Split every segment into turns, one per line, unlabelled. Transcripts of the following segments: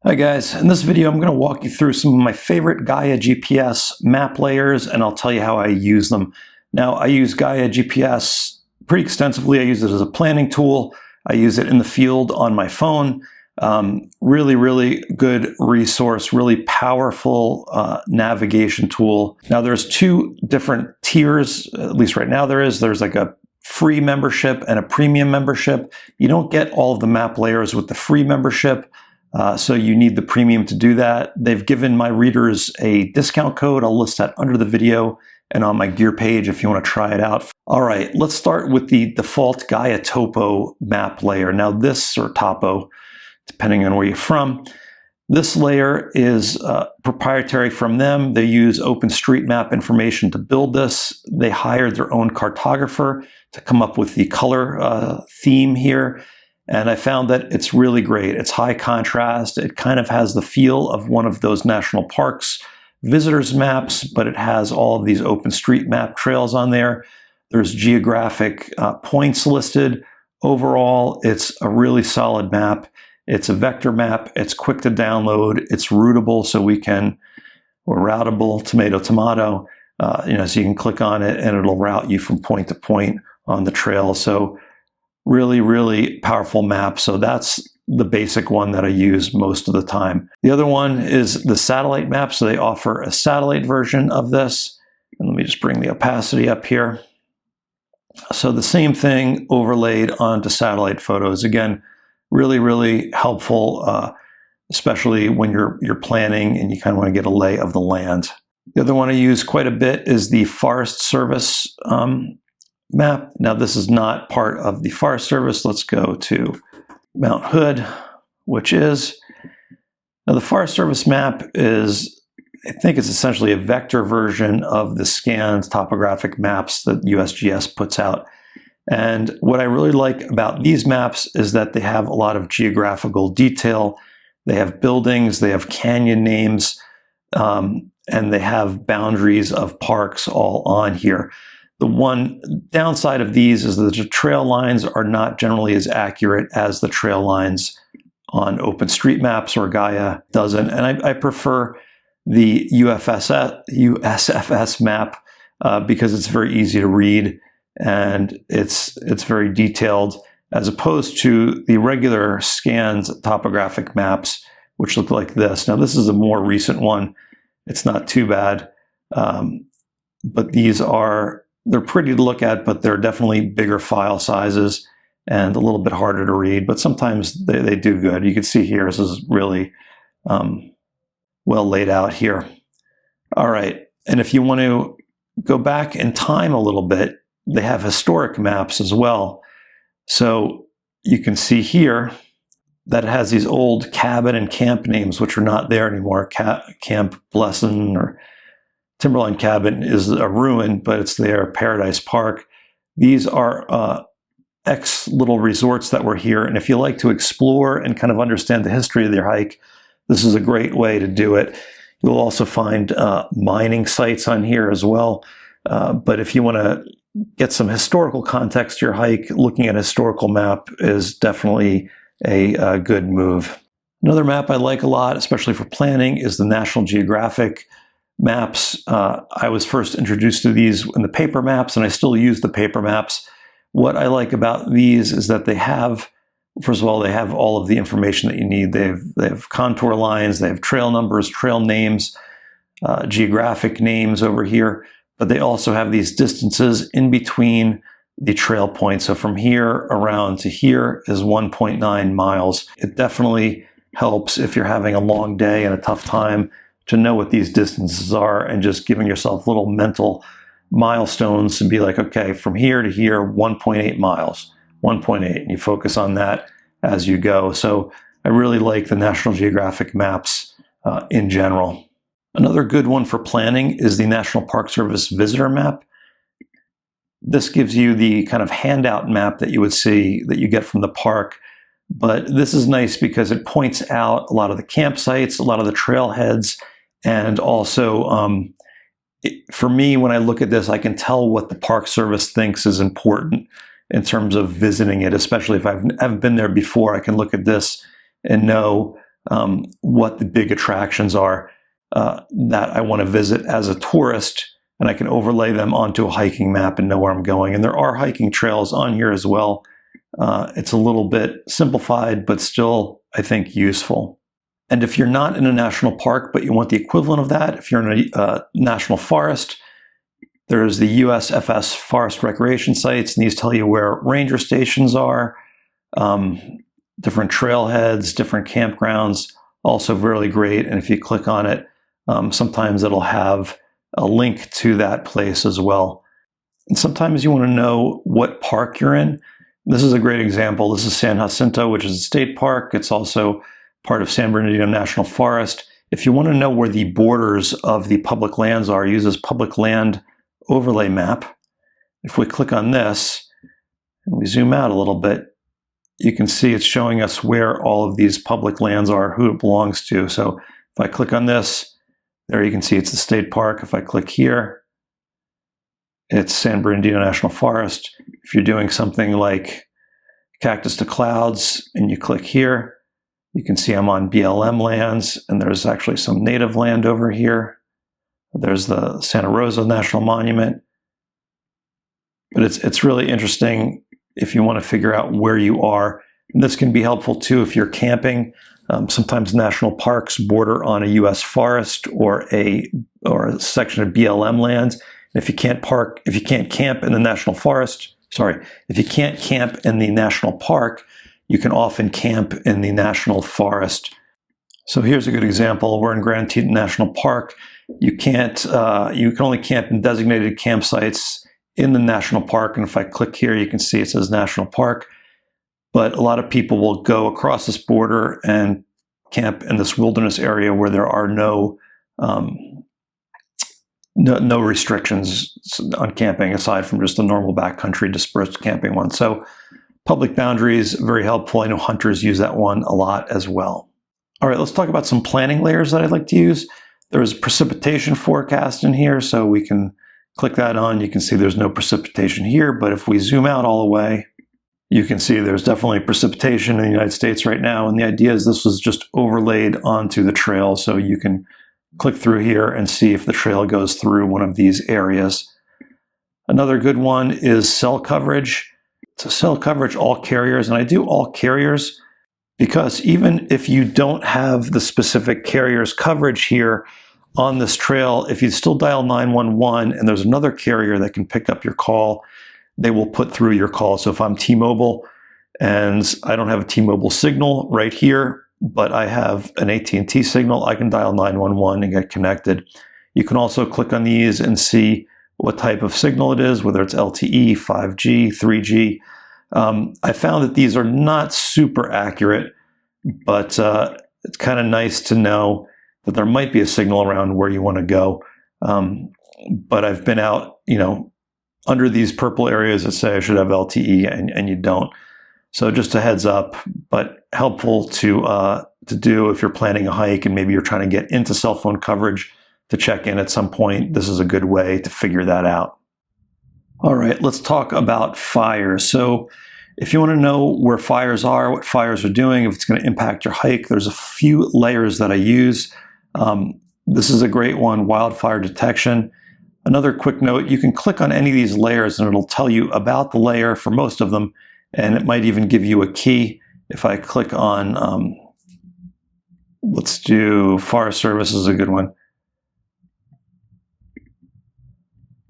Hi guys, in this video I'm going to walk you through some of my favorite Gaia GPS map layers, and I'll tell you how I use them. Now, I use Gaia GPS pretty extensively. I use it as a planning tool. I use it in the field on my phone. Really good resource, really powerful navigation tool. Now there's two different tiers, at least right now there's like a free membership and a premium membership. You don't get all of the map layers with the free membership. So you need the premium to do that. They've given my readers a discount code. I'll list that under the video and on my gear page if you want to try it out. All right, let's start with the default Gaia Topo map layer. Now this, or Topo, depending on where you're from, this layer is proprietary from them. They use OpenStreetMap information to build this. They hired their own cartographer to come up with the color theme here. And I found that it's really great. It's high contrast. It kind of has the feel of one of those national parks visitors maps, but it has all of these OpenStreetMap trails on there. There's geographic points listed. Overall, it's a really solid map. It's a vector map. It's quick to download. It's routable, so we can, or routable, tomato, so you can click on it and it'll route you from point to point on the trail. So really powerful map. So that's the basic one that I use most of the time. The other one is the satellite map. So they offer a satellite version of this. And let me just bring the opacity up here. So the same thing overlaid onto satellite photos. Again, really helpful, especially when you're planning and you kind of want to get a lay of the land. The other one I use quite a bit is the Forest Service map. Now this is not part of the Forest Service. Let's go to Mount Hood, which is, now the Forest Service map is, I think it's essentially a vector version of the scanned topographic maps that USGS puts out. And what I really like about these maps is that they have a lot of geographical detail. They have buildings, they have canyon names, and they have boundaries of parks all on here. The one downside of these is that the trail lines are not generally as accurate as the trail lines on OpenStreetMaps, or Gaia doesn't. And I prefer the USFS map because it's very easy to read and it's very detailed, as opposed to the regular scanned topographic maps, which look like this. Now this is a more recent one. It's not too bad, but they're pretty to look at, but they're definitely bigger file sizes and a little bit harder to read, but sometimes they do good. You can see here, this is really well laid out here. All right, and if you want to go back in time a little bit, they have historic maps as well. So you can see here that it has these old cabin and camp names, which are not there anymore. Camp Blesson or Timberline Cabin is a ruin, but it's there. Paradise Park. These are little resorts that were here. And if you like to explore and kind of understand the history of your hike, this is a great way to do it. You'll also find mining sites on here as well. But if you want to get some historical context to your hike, looking at a historical map is definitely a good move. Another map I like a lot, especially for planning, is the National Geographic maps. I was first introduced to these in the paper maps, and I still use the paper maps. What I like about these is that they have, first of all, they have all of the information that you need. They have contour lines, they have trail numbers, trail names, geographic names over here, but they also have these distances in between the trail points. So from here around to here is 1.9 miles. It definitely helps if you're having a long day and a tough time to know what these distances are, and just giving yourself little mental milestones and be like, okay, from here to here, 1.8 miles, 1.8, and you focus on that as you go. So I really like the National Geographic maps in general. Another good one for planning is the National Park Service visitor map. This gives you the kind of handout map that you would see that you get from the park. But this is nice because it points out a lot of the campsites, a lot of the trailheads, and also for me, when I look at this, I can tell what the Park Service thinks is important in terms of visiting it, especially if I haven't been there before. I can look at this and know what the big attractions are that I want to visit as a tourist, and I can overlay them onto a hiking map and know where I'm going. And there are hiking trails on here as well. It's a little bit simplified, but still, I think, useful. And if you're not in a national park, but you want the equivalent of that, if you're in a national forest, there's the USFS forest recreation sites, and these tell you where ranger stations are, different trailheads, different campgrounds, also really great. And if you click on it, sometimes it'll have a link to that place as well. And sometimes you want to know what park you're in. This is a great example. This is San Jacinto, which is a state park. It's also part of San Bernardino National Forest. If you want to know where the borders of the public lands are, use this public land overlay map. If we click on this and we zoom out a little bit, you can see it's showing us where all of these public lands are, who it belongs to. So if I click on this, there you can see it's the state park. If I click here, it's San Bernardino National Forest. If you're doing something like Cactus to Clouds and you click here, you can see I'm on BLM lands, and there's actually some native land over here. There's the Santa Rosa National Monument. But it's really interesting if you want to figure out where you are. And this can be helpful too if you're camping. Sometimes national parks border on a U.S. forest or a section of BLM lands. And if you can't camp in the national forest, if you can't camp in the national park, you can often camp in the national forest. So here's a good example. We're in Grand Teton National Park. You can only camp in designated campsites in the national park. And if I click here, you can see it says National Park. But a lot of people will go across this border and camp in this wilderness area where there are no restrictions on camping aside from just the normal backcountry dispersed camping one. So public boundaries, very helpful. I know hunters use that one a lot as well. All right, let's talk about some planning layers that I'd like to use. There's a precipitation forecast in here, so we can click that on. You can see there's no precipitation here, but if we zoom out all the way, you can see there's definitely precipitation in the United States right now. And the idea is this was just overlaid onto the trail, so you can click through here and see if the trail goes through one of these areas. Another good one is cell coverage. So cell coverage, all carriers, and I do all carriers because even if you don't have the specific carrier's coverage here on this trail, if you still dial 911 and there's another carrier that can pick up your call, they will put through your call. So if I'm T-Mobile and I don't have a T-Mobile signal right here, but I have an AT&T signal, I can dial 911 and get connected. You can also click on these and see what type of signal it is, whether it's LTE, 5G, 3G. I found that these are not super accurate, but it's kind of nice to know that there might be a signal around where you want to go. But I've been out, under these purple areas that say I should have LTE, and you don't. So just a heads up, but helpful to do if you're planning a hike and maybe you're trying to get into cell phone coverage to check in at some point. This is a good way to figure that out. All right, let's talk about fires. So if you want to know where fires are, what fires are doing, if it's going to impact your hike, there's a few layers that I use. This is a great one, wildfire detection. Another quick note, you can click on any of these layers and it'll tell you about the layer for most of them, and it might even give you a key. If I click on, let's do Forest Service is a good one.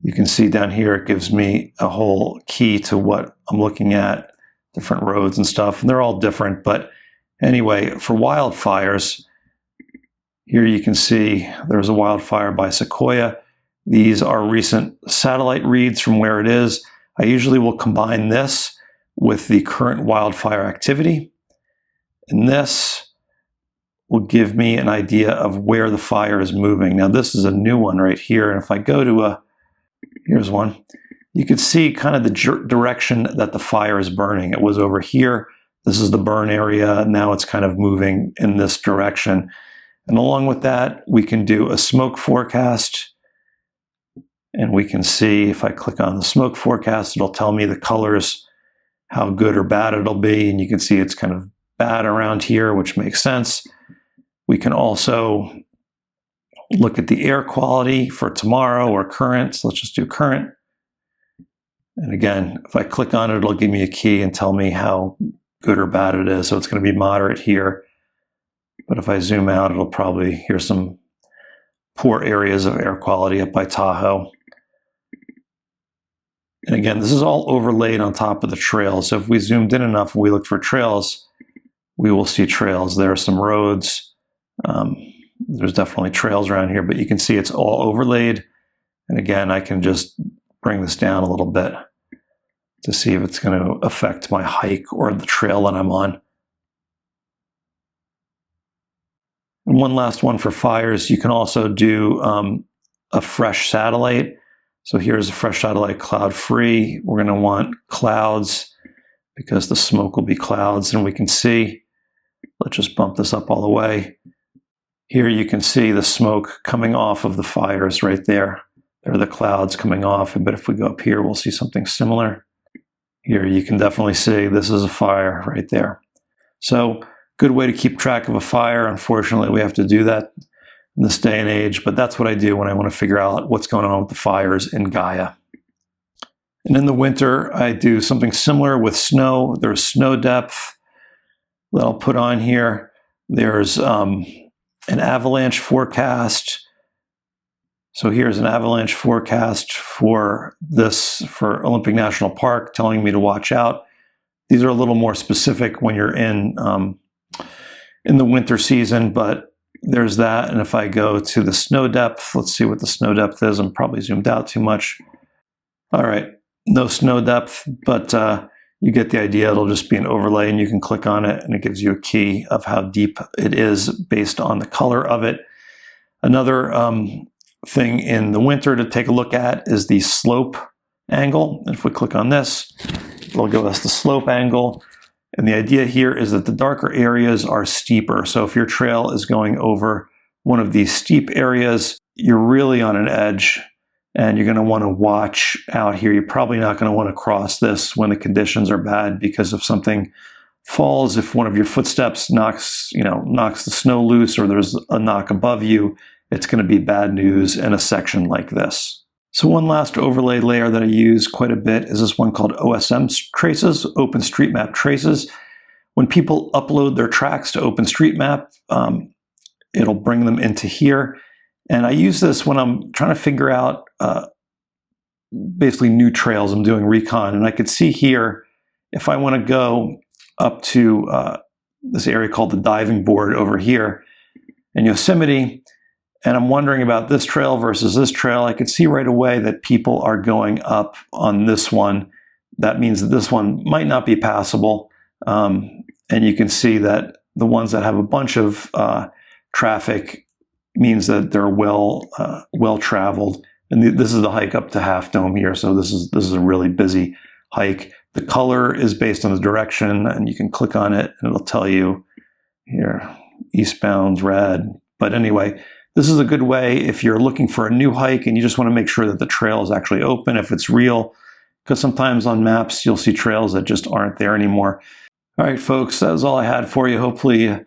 You can see down here, it gives me a whole key to what I'm looking at, different roads and stuff, and they're all different. But anyway, for wildfires, here you can see there's a wildfire by Sequoia. These are recent satellite reads from where it is. I usually will combine this with the current wildfire activity, and this will give me an idea of where the fire is moving. Now, this is a new one right here, and if I go to here's one. You can see kind of the direction that the fire is burning. It was over here. This is the burn area. Now it's kind of moving in this direction. And along with that, we can do a smoke forecast. And we can see, if I click on the smoke forecast, it'll tell me the colors, how good or bad it'll be. And you can see it's kind of bad around here, which makes sense. We can also look at the air quality for tomorrow or current. So let's just do current. And again, if I click on it, it'll give me a key and tell me how good or bad it is. So it's going to be moderate here. But if I zoom out, it'll probably, here's some poor areas of air quality up by Tahoe. And again, this is all overlaid on top of the trails. So if we zoomed in enough and we look for trails, we will see trails. There are some roads. There's definitely trails around here, but you can see it's all overlaid. And again, I can just bring this down a little bit to see if it's going to affect my hike or the trail that I'm on. And one last one for fires. You can also do a fresh satellite. So here's a fresh satellite, cloud free. We're going to want clouds because the smoke will be clouds, and we can see. Let's just bump this up all the way. Here you can see the smoke coming off of the fires right there. There are the clouds coming off. But if we go up here, we'll see something similar. Here you can definitely see this is a fire right there. So good way to keep track of a fire. Unfortunately, we have to do that in this day and age, but that's what I do when I want to figure out what's going on with the fires in Gaia. And in the winter, I do something similar with snow. There's snow depth that I'll put on here. There's an avalanche forecast. So here's an avalanche forecast for Olympic National Park, telling me to watch out. These are a little more specific when you're in the winter season, but there's that. And if I go to the snow depth, let's see what the snow depth is. I'm probably zoomed out too much. All right, no snow depth, but you get the idea. It'll just be an overlay, and you can click on it, and it gives you a key of how deep it is based on the color of it. Another thing in the winter to take a look at is the slope angle. And if we click on this, it'll give us the slope angle. And the idea here is that the darker areas are steeper. So if your trail is going over one of these steep areas, you're really on an edge, and you're going to want to watch out here. You're probably not going to want to cross this when the conditions are bad, because if something falls, if one of your footsteps knocks the snow loose, or there's a knock above you, it's going to be bad news in a section like this. So one last overlay layer that I use quite a bit is this one called OSM traces, OpenStreetMap traces. When people upload their tracks to OpenStreetMap, it'll bring them into here. And I use this when I'm trying to figure out basically new trails. I'm doing recon, and I could see here, if I want to go up to this area called the diving board over here in Yosemite, and I'm wondering about this trail versus this trail, I could see right away that people are going up on this one. That means that this one might not be passable. And you can see that the ones that have a bunch of traffic means that they're well traveled. And this is the hike up to Half Dome here. So this is a really busy hike. The color is based on the direction, and you can click on it and it'll tell you here, eastbound red. But anyway, this is a good way if you're looking for a new hike and you just want to make sure that the trail is actually open, if it's real, because sometimes on maps you'll see trails that just aren't there anymore. All right, folks, that was all I had for you. Hopefully you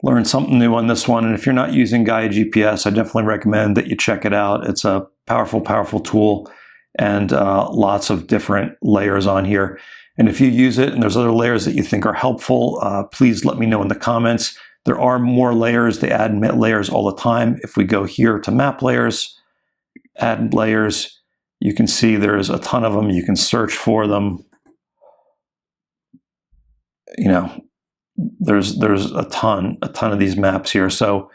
learned something new on this one. And if you're not using Gaia GPS, I definitely recommend that you check it out. It's a powerful, powerful tool, and lots of different layers on here. And if you use it and there's other layers that you think are helpful, please let me know in the comments. There are more layers. They add layers all the time. If we go here to map layers, add layers, you can see there's a ton of them. You can search for them. There's a ton of these maps here. So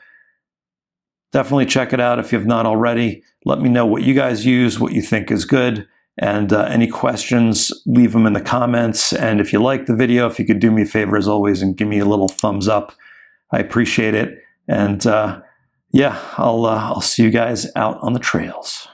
definitely check it out if you have not already. Let me know what you guys use, what you think is good. And any questions, leave them in the comments. And if you like the video, if you could do me a favor as always and give me a little thumbs up, I appreciate it. And yeah, I'll see you guys out on the trails.